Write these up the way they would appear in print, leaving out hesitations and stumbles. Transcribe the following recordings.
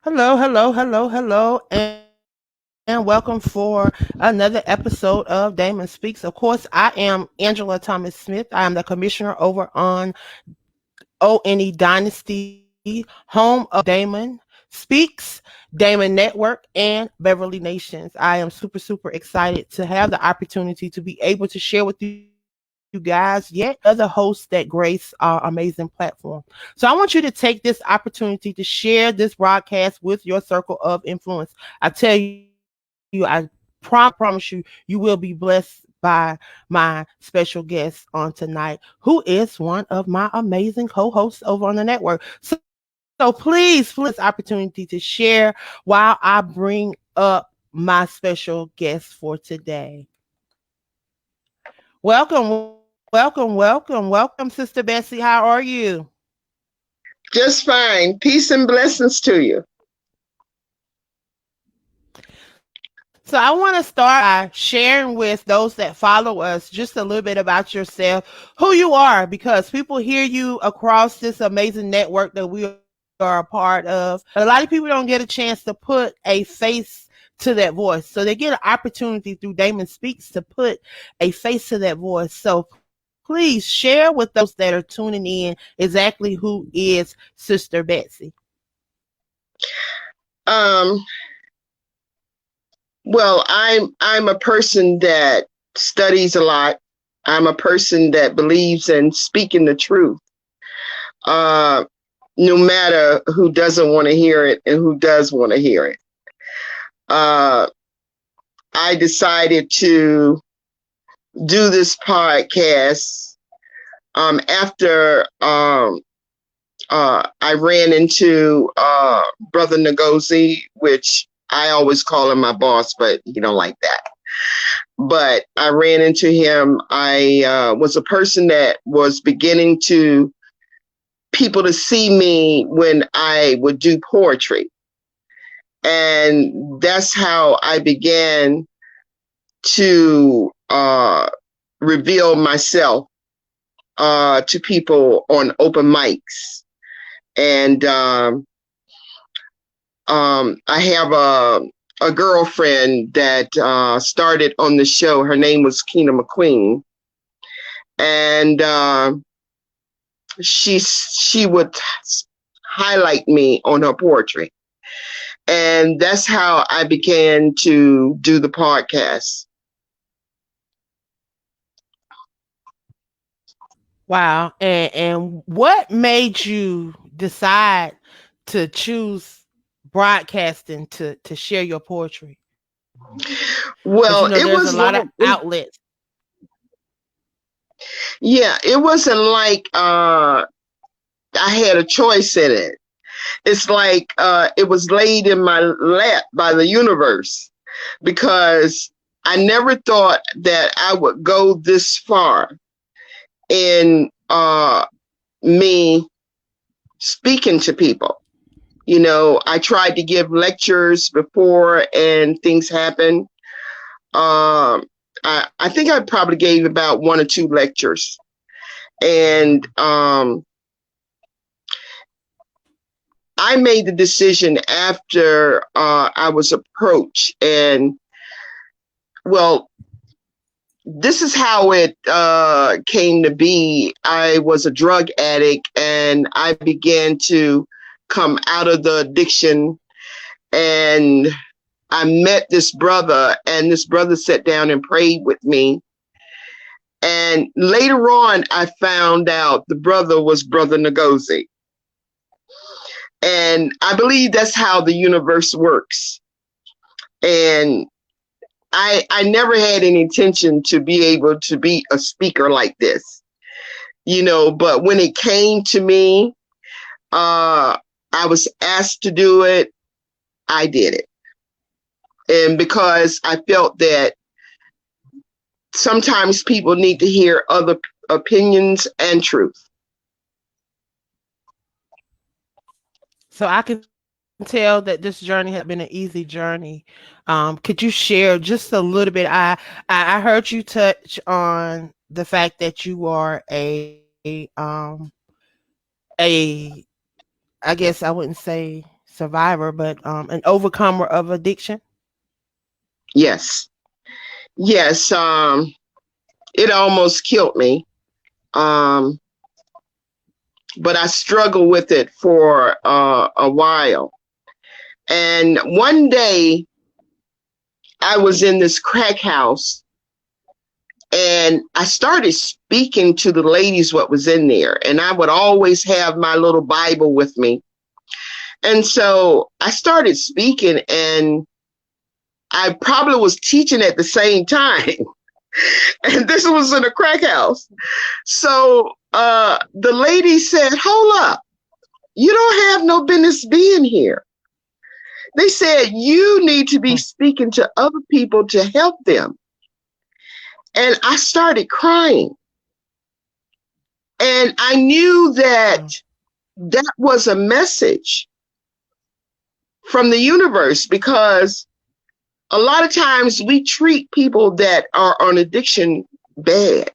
Hello, hello, hello, hello, and welcome for another episode of Damon Speaks. Of course, I am Angela Thomas Smith. I am the commissioner over on O.N.E Dynasty, home of D.A.M.O.N Speaks, D.A.M.O.N Network, and Beverly Nations. I am super excited to have the opportunity to be able to share with you guys yet other hosts that grace our amazing platform. So I want you to take this opportunity to share this broadcast with your circle of influence. I tell you, I promise you, you will be blessed by my special guest on tonight, who is one of my amazing co-hosts over on the network. So please this opportunity to share while I bring up my special guest for today. Welcome, Sister Bessie. How are you? Just fine. Peace and blessings to you. So I want to start by sharing with those that follow us just a little bit about yourself, who you are, because people hear you across this amazing network that we are a part of. But a lot of people don't get a chance to put a face to that voice. So they get an opportunity through D.A.M.O.N Speaks to put a face to that voice. So please share with those that are tuning in exactly who is Sister Bessie. Um, I'm a person that studies a lot. I'm a person that believes in speaking the truth. Uh, no matter who doesn't want to hear it and who does want to hear it. Uh, I decided to do this podcast after I ran into Brother Ngozi, which I always call him my boss, but he don't like that. But I ran into him. I was a person that was beginning to people to see me when I would do poetry. And that's how I began to reveal myself to people on open mics. And I have a girlfriend that started on the show. Her name was Keena McQueen, and she would highlight me on her poetry, and that's how I began to do the podcast. Wow. And what made you decide to choose broadcasting to share your poetry? Because Well, it there's a was lot like of outlets. yeah, it wasn't like I had a choice in it. It's like it was laid in my lap by the universe because I never thought that I would go this far in me speaking to people. You know, I tried to give lectures before and things happened. I think I probably gave about one or two lectures. And I made the decision after I was approached. And well, this is how it came to be. I was a drug addict and I began to come out of the addiction. And I met this brother, and this brother sat down and prayed with me. And later on, I found out the brother was Brother Ngozi. And I believe that's how the universe works. And I never had any intention to be able to be a speaker like this, you know, but when it came to me, I was asked to do it. I did it. And because I felt that sometimes people need to hear other opinions and truth. So I can tell that this journey has been an easy journey. Could you share just a little bit? I heard you touch on the fact that you are a I guess I wouldn't say survivor, but an overcomer of addiction. Yes. Yes. It almost killed me. Um, but I struggled with it for a while. And one day I was in this crack house and I started speaking to the ladies what was in there. And I would always have my little Bible with me. And so I started speaking and I probably was teaching at the same time. And this was in a crack house. So the lady said, hold up, you don't have no business being here. They said, you need to be speaking to other people to help them. And I started crying. And I knew that that was a message from the universe, because a lot of times we treat people that are on addiction bad.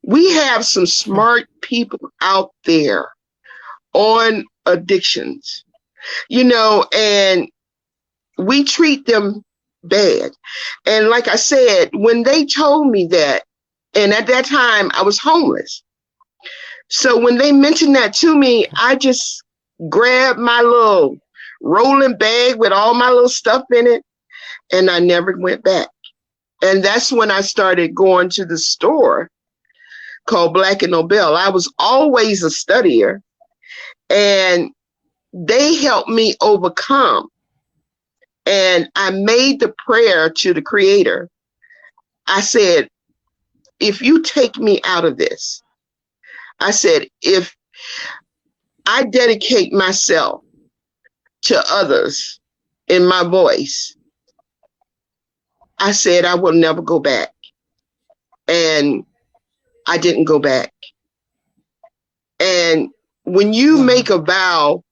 We have some smart people out there on addictions, and we treat them bad. And like I said, when they told me that, and at that time I was homeless. So when they mentioned that to me, I just grabbed my little rolling bag with all my little stuff in it, and I never went back. And that's when I started going to the store called Black and Nobel. I was always a studier, and they helped me overcome. And I made the prayer to the Creator. I said, if you take me out of this, I said, if I dedicate myself to others in my voice, I said, I will never go back. And I didn't go back. And when you make a vow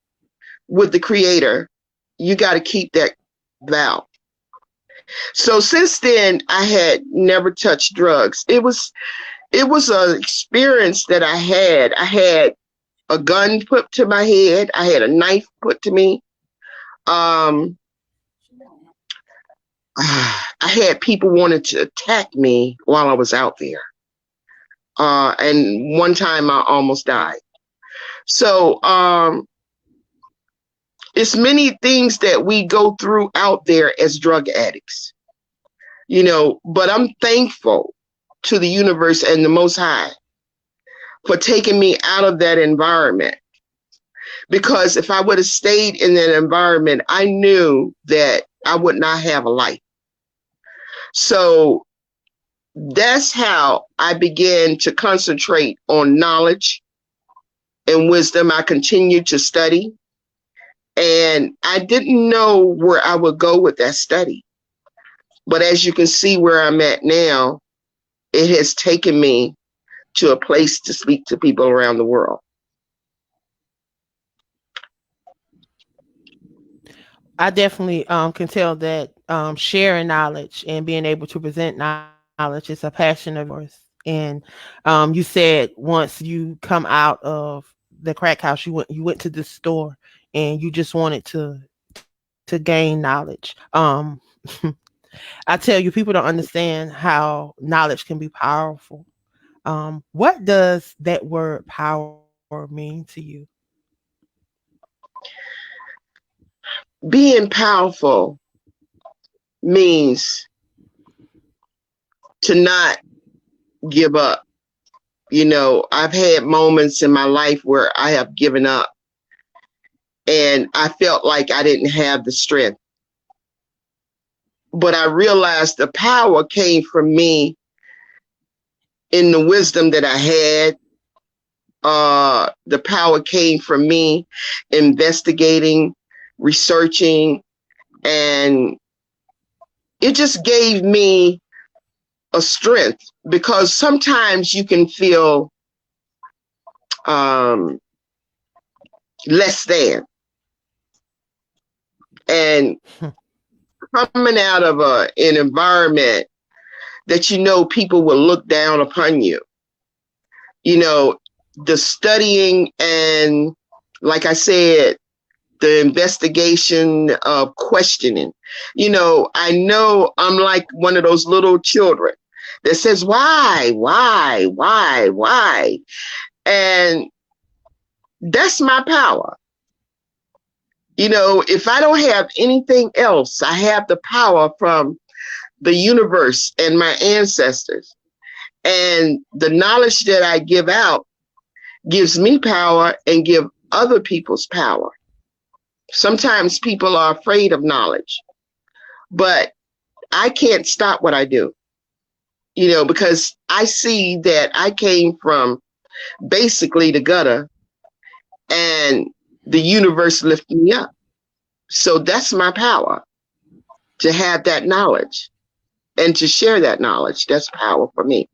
with the Creator, you got to keep that vow. So since then, I had never touched drugs. It was an experience that I had. I had a gun put to my head. I had a knife put to me. I had people wanting to attack me while I was out there. And one time I almost died. So it's many things that we go through out there as drug addicts, but I'm thankful to the universe and the Most High for taking me out of that environment. Because if I would have stayed in that environment, I knew that I would not have a life. So that's how I began to concentrate on knowledge and wisdom. I continued to study, and I didn't know where I would go with that study. But as you can see where I'm at now, it has taken me to a place to speak to people around the world. I definitely can tell that sharing knowledge and being able to present knowledge is a passion of yours. And you said once you come out of the crack house, you went to the store and you just wanted to gain knowledge. I tell you, people don't understand how knowledge can be powerful. What does that word power mean to you? Being powerful means to not give up. I've had moments in my life where I have given up and I felt like I didn't have the strength. But I realized the power came from me in the wisdom that I had. The power came from me investigating, researching, and it just gave me a strength, because sometimes you can feel less than. And coming out of an environment that people will look down upon you, the studying, and like I said, the investigation of questioning. I know I'm like one of those little children that says, why? And that's my power. If I don't have anything else, I have the power from the universe and my ancestors. And the knowledge that I give out gives me power and give other people's power. Sometimes people are afraid of knowledge, but I can't stop what I do, because I see that I came from basically the gutter and the universe lifted me up. So that's my power, to have that knowledge and to share that knowledge. That's power for me.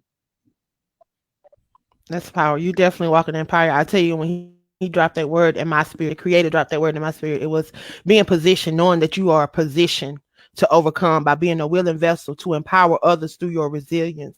That's power. You definitely walking in power. I tell you, when he dropped that word in my spirit, the creator dropped that word in my spirit, it was being positioned, knowing that you are positioned to overcome by being a willing vessel to empower others through your resilience.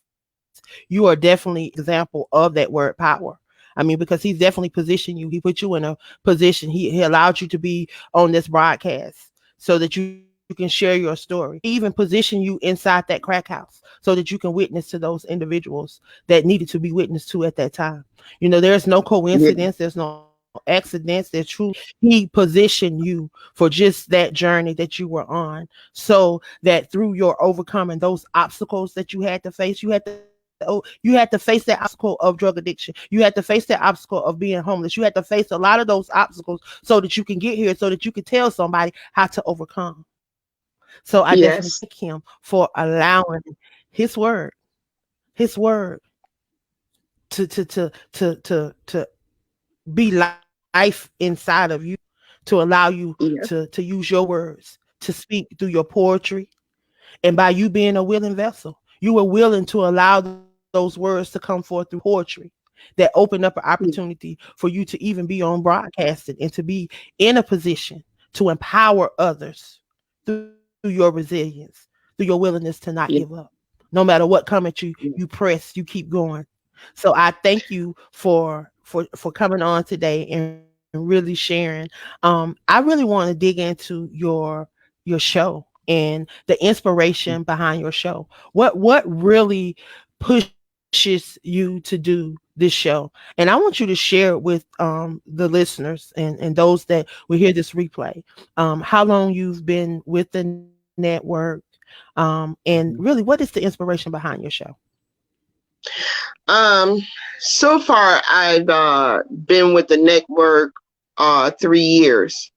You are definitely example of that word power. I mean, because he's definitely positioned you. He put you in a position. He allowed you to be on this broadcast so that you can share your story. He even position you inside that crack house so that you can witness to those individuals that needed to be witnessed to at that time. There's no Yeah. coincidence. There's no accidents. There's truly, he positioned you for just that journey that you were on, so that through your overcoming those obstacles that you had to face, you had to face that obstacle of drug addiction. You had to face that obstacle of being homeless. You had to face a lot of those obstacles so that you can get here, so that you can tell somebody how to overcome. So I definitely thank Yes. him for allowing his word, his word to be life inside of you, to allow you to Yes. use your words to speak through your poetry. And by you being a willing vessel, you were willing to allow those words to come forth through poetry that opened up an opportunity for you to even be on broadcasting and to be in a position to empower others through your resilience, through your willingness to not give up. Yeah. No matter what come at you, you Yeah. press, you keep going. So I thank you for coming on today and really sharing. I really want to dig into your show and the inspiration behind your show. What really pushes you to do this show? And I want you to share it with the listeners and those that will hear this replay. How long you've been with the network, and really what is the inspiration behind your show? Um, so far, I've been with the network 3 years.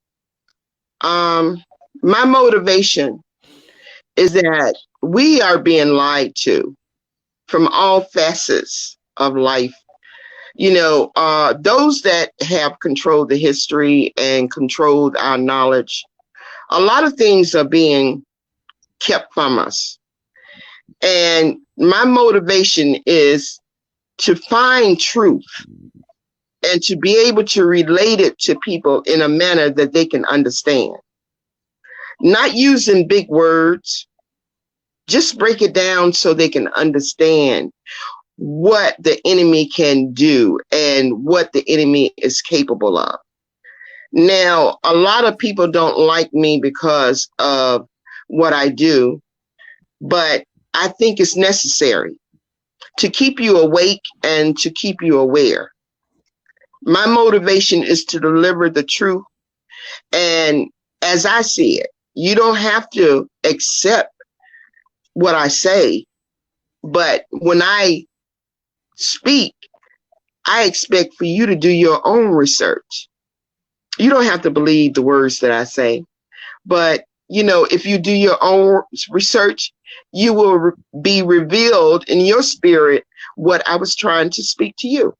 Um, my motivation is that we are being lied to from all facets of life. Those that have controlled the history and controlled our knowledge, a lot of things are being kept from us. And my motivation is to find truth and to be able to relate it to people in a manner that they can understand. Not using big words, just break it down so they can understand what the enemy can do and what the enemy is capable of. Now, a lot of people don't like me because of what I do, but I think it's necessary to keep you awake and to keep you aware. My motivation is to deliver the truth. And as I see it, you don't have to accept what I say, but when I speak, I expect for you to do your own research. You don't have to believe the words that I say, but if you do your own research, you will be revealed in your spirit what I was trying to speak to you.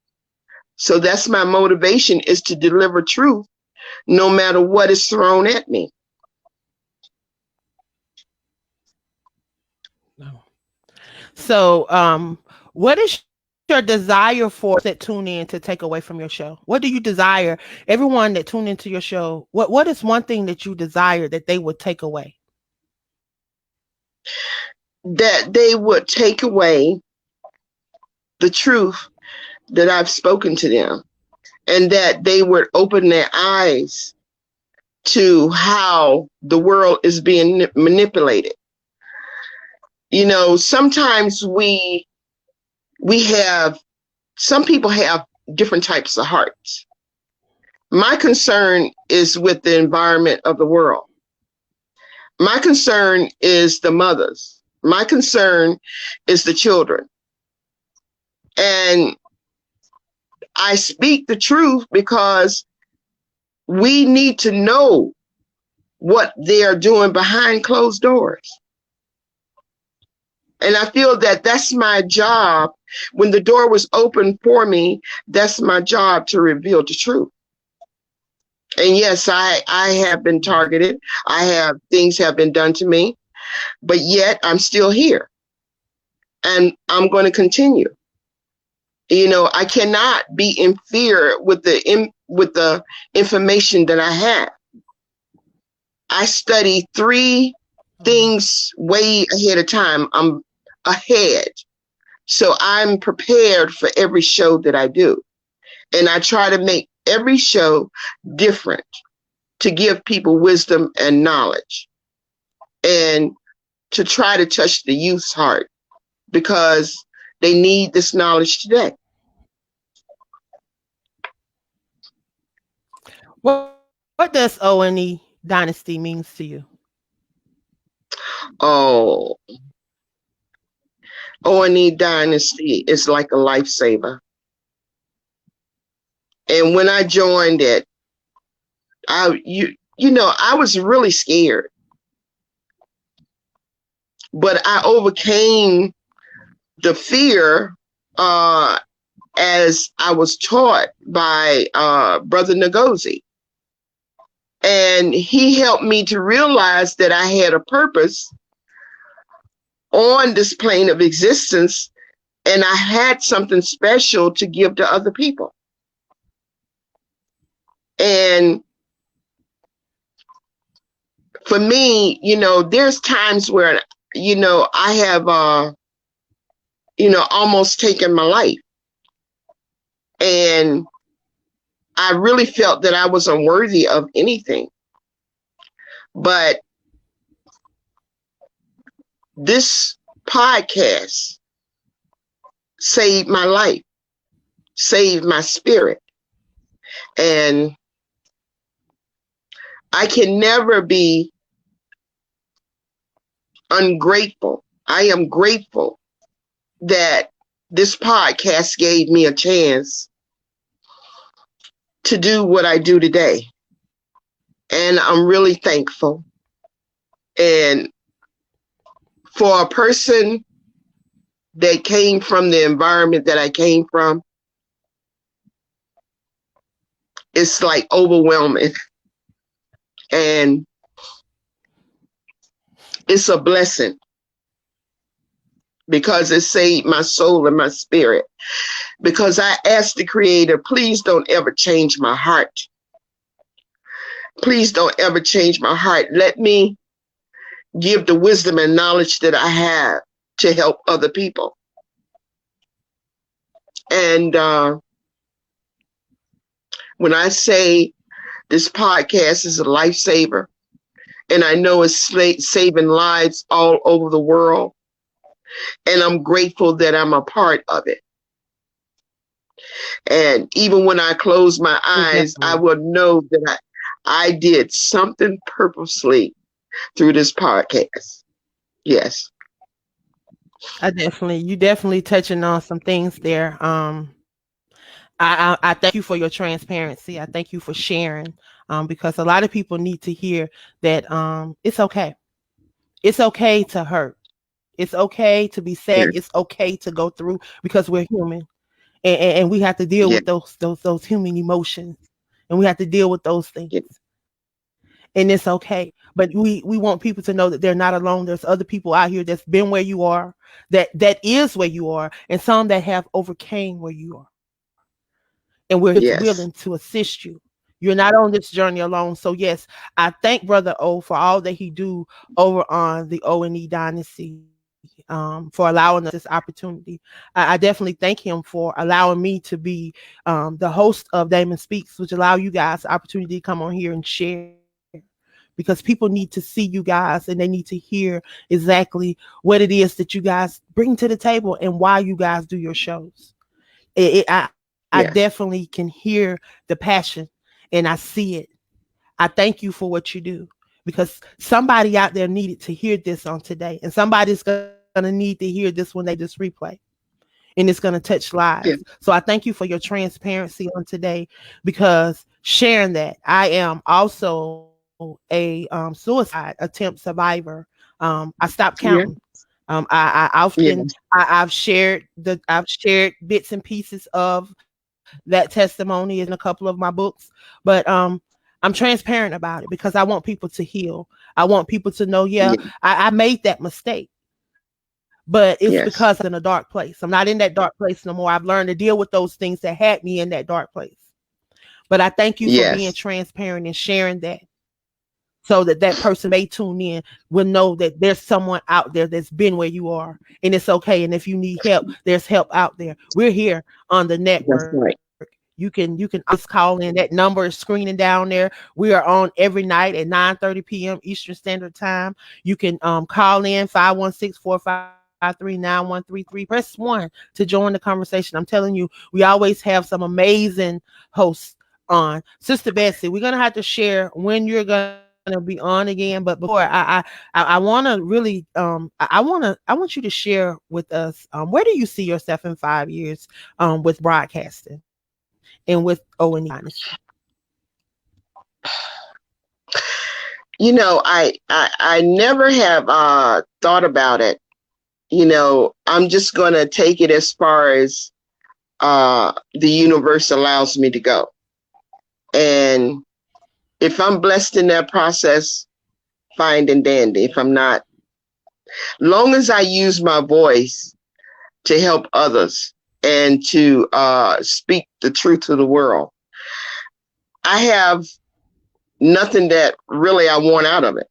So that's my motivation, is to deliver truth no matter what is thrown at me. So, what is your desire for that tune in to take away from your show? What do you desire? Everyone that tune into your show, what is one thing that you desire that they would take away? That they would take away the truth that I've spoken to them, and that they would open their eyes to how the world is being manipulated. Sometimes we have some people have different types of hearts. My concern is with the environment of the world. My concern is the mothers. My concern is the children. And I speak the truth because we need to know what they are doing behind closed doors. And I feel that that's my job. When the door was open for me, that's my job to reveal the truth. And yes, I have been targeted. Things have been done to me, but yet I'm still here and I'm going to continue. I cannot be in fear with the information that I have. I study three things way ahead of time. I'm ahead. So I'm prepared for every show that I do. And I try to make every show different to give people wisdom and knowledge and to try to touch the youth's heart because they need this knowledge today. What does O.N.E dynasty means to you? Oh, O.N.E dynasty is like a lifesaver. And when I joined it, I was really scared, but I overcame the fear as I was taught by Brother Ngozi. And he helped me to realize that I had a purpose on this plane of existence and I had something special to give to other people. And for me, there's times where, I have, almost taken my life. And I really felt that I was unworthy of anything. But this podcast saved my life, saved my spirit. And I can never be ungrateful. I am grateful that this podcast gave me a chance to do what I do today. And I'm really thankful. And for a person that came from the environment that I came from, it's like overwhelming. And it's a blessing because it saved my soul and my spirit. Because I asked the Creator, please don't ever change my heart. Please don't ever change my heart. Let me give the wisdom and knowledge that I have to help other people. And when I say this podcast is a lifesaver, and I know it's saving lives all over the world, and I'm grateful that I'm a part of it. And even when I close my eyes, I will know that I did something purposely through this podcast. Yes. You definitely touching on some things there. I thank you for your transparency. I thank you for sharing. Because a lot of people need to hear that it's okay. It's okay to hurt. It's okay to be sad. Yes. It's okay to go through because we're human, and we have to deal Yes. with those human emotions, and we have to deal with those things, Yes. and it's okay. But we want people to know that they're not alone. There's other people out here that's been where you are, that is where you are, and some that have overcame where you are, and we're here to Yes. willing to assist you. You're not on this journey alone. So yes, I thank Brother O for all that he do over on the O&E Dynasty, for allowing us this opportunity. I definitely thank him for allowing me to be the host of D.A.M.O.N Speaks, which allow you guys the opportunity to come on here and share. because people need to see you guys and they need to hear exactly what it is that you guys bring to the table and why you guys do your shows. I Yes. definitely can hear the passion and I see it. I thank you for what you do because somebody out there needed to hear this on today, and somebody's going to need to hear this when they do this replay, and it's going to touch lives. Yeah. So I thank you for your transparency on today because sharing that. I am also a suicide attempt survivor. I stopped counting. Yeah. Often Yes. I've shared bits and pieces of that testimony in a couple of my books, but I'm transparent about it because I want people to heal. I want people to know, yeah, Yeah. I made that mistake, but it's because I was Yes. in a dark place. I'm not in that dark place no more. I've learned to deal with those things that had me in that dark place. But I thank you for being Yes. transparent and sharing that so that that person may tune in, will know that there's someone out there that's been where you are and it's okay. And if you need help, there's help out there. We're here on the That's network. right. You can always call in. That number is screening down there. We are on every night at 9:30 p.m. Eastern Standard Time. You can call in 516-453-9133. Press 1 to join the conversation. I'm telling you, we always have some amazing hosts on. Sister Bessie, we're gonna have to share when you're gonna be on again. But before I want to really I want you to share with us where do you see yourself in 5 years with broadcasting and with O&E Dynasty? I never have thought about it. I'm just gonna take it as far as the universe allows me to go. And if I'm blessed in that process, fine and dandy. If I'm not, long as I use my voice to help others and to speak the truth to the world, I have nothing that really I want out of it,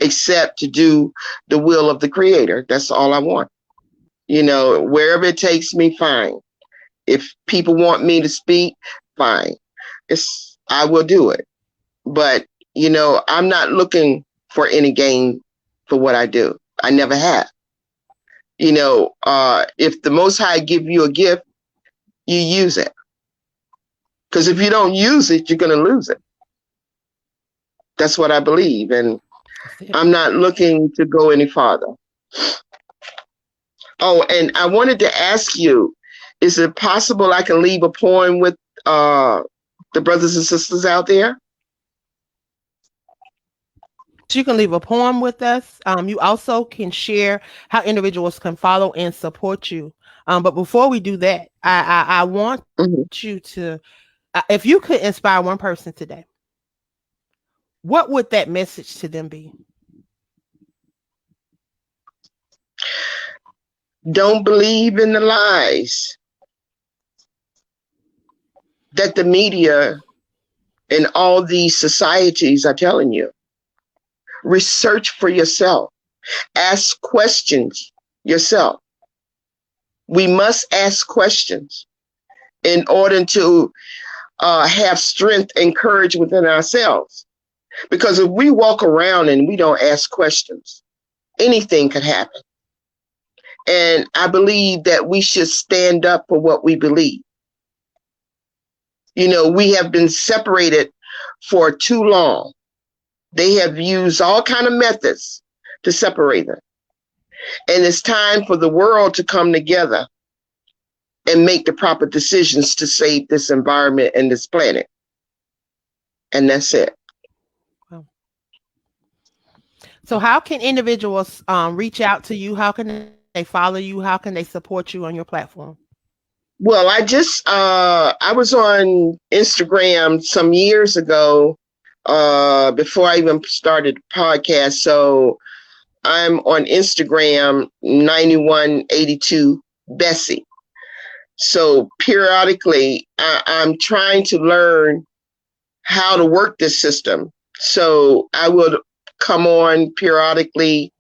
except to do the will of the creator. That's all I want. Wherever it takes me, fine. If people want me to speak, fine. I will do it. But, I'm not looking for any gain for what I do. I never have. If the Most High give you a gift, you use it. Because if you don't use it, you're going to lose it. That's what I believe. And I'm not looking to go any farther. Oh, and I wanted to ask you, is it possible I can leave a poem with the brothers and sisters out there? Yes, you can leave a poem with us. You also can share how individuals can follow and support you. But before we do that, I want you Mm-hmm. to, if you could inspire one person today, what would that message to them be? Don't believe in the lies that the media and all these societies are telling you. Research for yourself. Ask questions yourself. We must ask questions in order to have strength and courage within ourselves. Because if we walk around and we don't ask questions, anything could happen. And I believe that we should stand up for what we believe. We have been separated for too long. They have used all kind of methods to separate them. And it's time for the world to come together and make the proper decisions to save this environment and this planet. And that's it. Wow. So, how can individuals reach out to you? How can they follow you? How can they support you on your platform? Well, I was on Instagram some years ago, before I even started the podcast. So I'm on Instagram 9182 Bessie. So periodically I'm trying to learn how to work this system. So I would come on periodically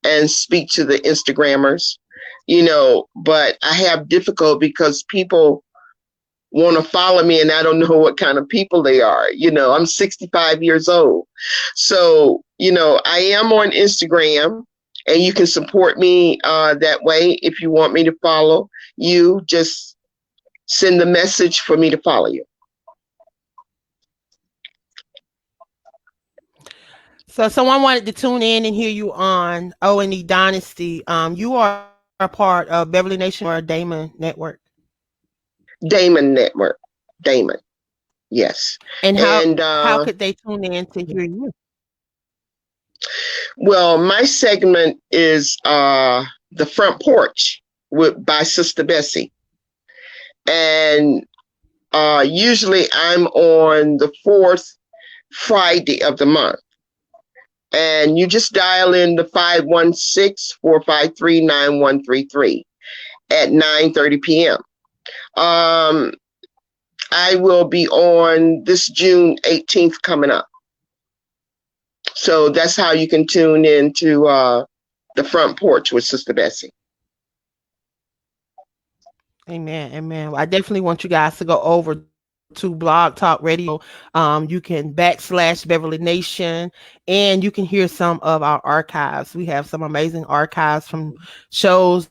and speak to the Instagrammers, but I have difficult because people want to follow me and I don't know what kind of people they are. I'm 65 years old. So, I am on Instagram and you can support me that way. If you want me to follow you, just send the message for me to follow you. So someone wanted to tune in and hear you on O.N.E Dynasty. You are a part of Beverly Nation or D.A.M.O.N Network. D.A.M.O.N Network. D.A.M.O.N. Yes. And And how could they tune in to hear you? well, my segment is the front porch by Sistah BESSIE. And usually I'm on the fourth Friday of the month. And you just dial in the 516-453-9133 at 9:30 p.m. Um, I will be on this June 18th coming up. So that's how you can tune in to the front porch with Sistah BESSIE. Amen. Amen. Well, I definitely want you guys to go over to Blog Talk Radio. You can backslash Beverly Nation and you can hear some of our archives. We have some amazing archives from shows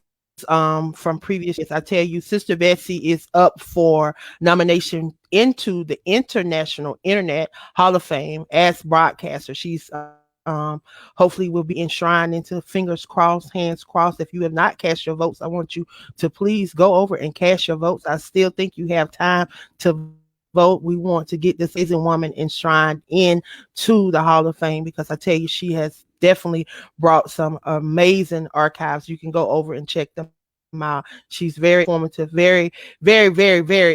from previous years. I tell you, Sistah Bessie is up for nomination into the International Internet Hall of Fame as broadcaster. She's hopefully will be enshrined into fingers crossed, hands crossed. If you have not cast your votes, I want you to please go over and cast your votes. I still think you have time to vote. We want to get this amazing woman enshrined into the Hall of Fame because I tell you, she has definitely brought some amazing archives. You can go over and check them out. She's very informative, very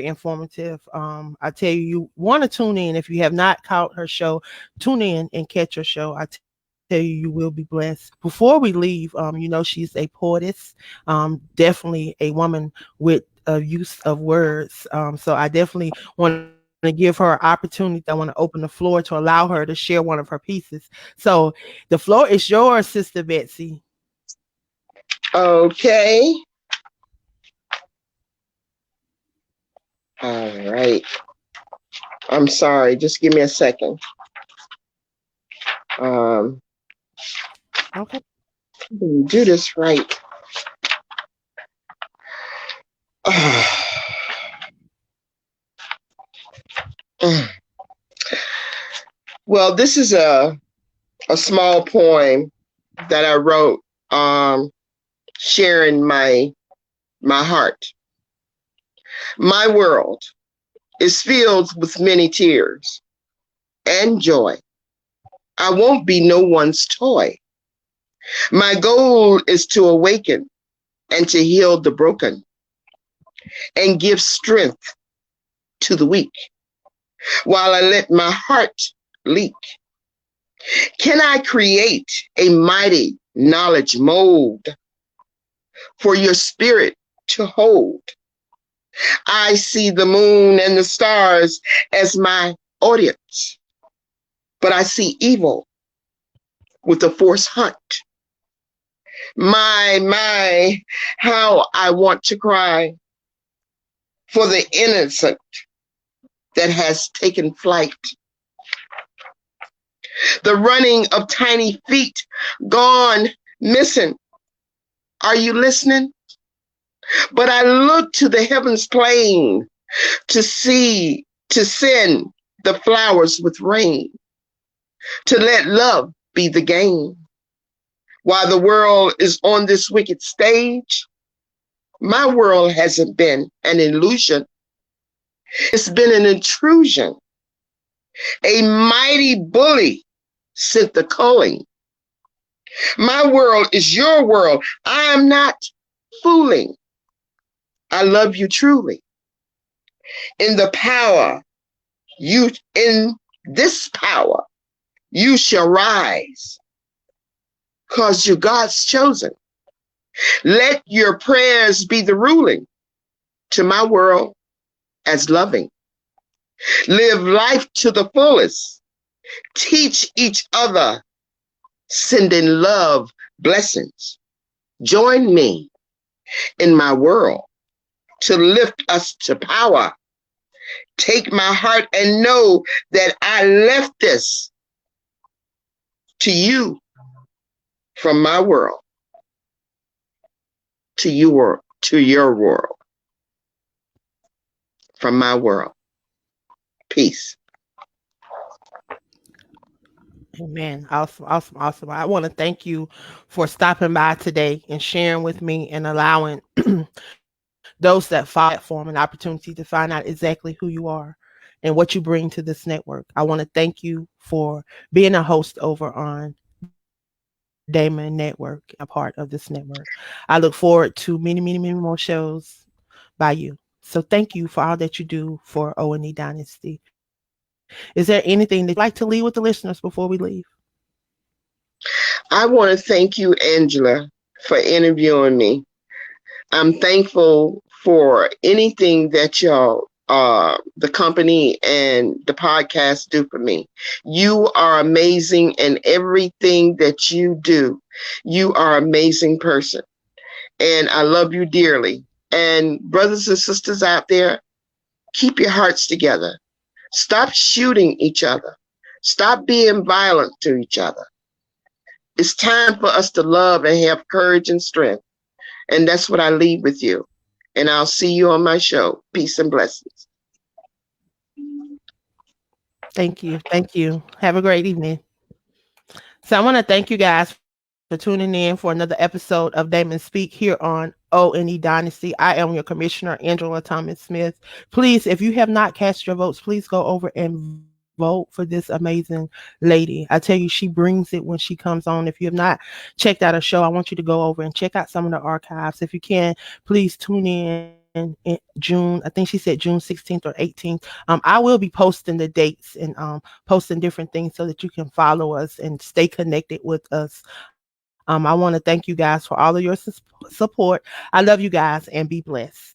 informative. I tell you, you want to tune in. If you have not caught her show, tune in and catch her show. I tell you, you will be blessed. Before we leave, she's a poetess, definitely a woman with a use of words. So I definitely want to give her an opportunity. I want to open the floor to allow her to share one of her pieces. So the floor is yours, Sistah Bessie. Okay. All right. I'm sorry. Just give me a second. Um, Okay. do this right. Well, this is a small poem that I wrote, sharing my heart. My world is filled with many tears and joy. I won't be no one's toy. My goal is to awaken and to heal the broken and give strength to the weak while I let my heart leak. Can I create a mighty knowledge mold for your spirit to hold? I see the moon and the stars as my audience, but I see evil with a force hunt. My, how I want to cry for the innocent that has taken flight. The running of tiny feet gone missing. Are you listening? But I look to the heavens plain to send the flowers with rain, to let love be the game. While the world is on this wicked stage, my world hasn't been an illusion. It's been an intrusion. A mighty bully sent the culling. My world is your world. I am not fooling. I love you truly. In the power, in this power, you shall rise, because you're God's chosen. Let your prayers be the ruling to my world as loving. Live life to the fullest. Teach each other, sending love, blessings. Join me in my world to lift us to power Take my heart and know that I left this to you from my world to your world, from my world. Peace. Amen. Awesome, awesome, awesome. I want to thank you for stopping by today and sharing with me and allowing those that follow this platform an opportunity to find out exactly who you are and what you bring to this network. I want to thank you for being a host over on D.A.M.O.N Network, a part of this network. I look forward to many, many, many more shows by you. So thank you for all that you do for O&E Dynasty. Is there anything that you'd like to leave with the listeners before we leave? I want to thank you, Angela, for interviewing me. I'm thankful for anything that y'all, the company and the podcast do for me. You are amazing in everything that you do. You are an amazing person, and I love you dearly. And brothers and sisters out there, keep your hearts together. Stop shooting each other. Stop being violent to each other. It's time for us to love and have courage and strength. And that's what I leave with you. And I'll see you on my show. Peace and blessings. Thank you. Thank you. Have a great evening. So I want to thank you guys for tuning in for another episode of Damon Speak here on O&E Dynasty. I am your commissioner, Angela Thomas Smith. Please, if you have not cast your votes, please go over and vote for this amazing lady. I tell you, she brings it when she comes on. If you have not checked out a show, I want you to go over and check out some of the archives. If you can, please tune in June. I think she said June 16th or 18th. I will be posting the dates and posting different things so that you can follow us and stay connected with us. I want to thank you guys for all of your support. I love you guys and be blessed.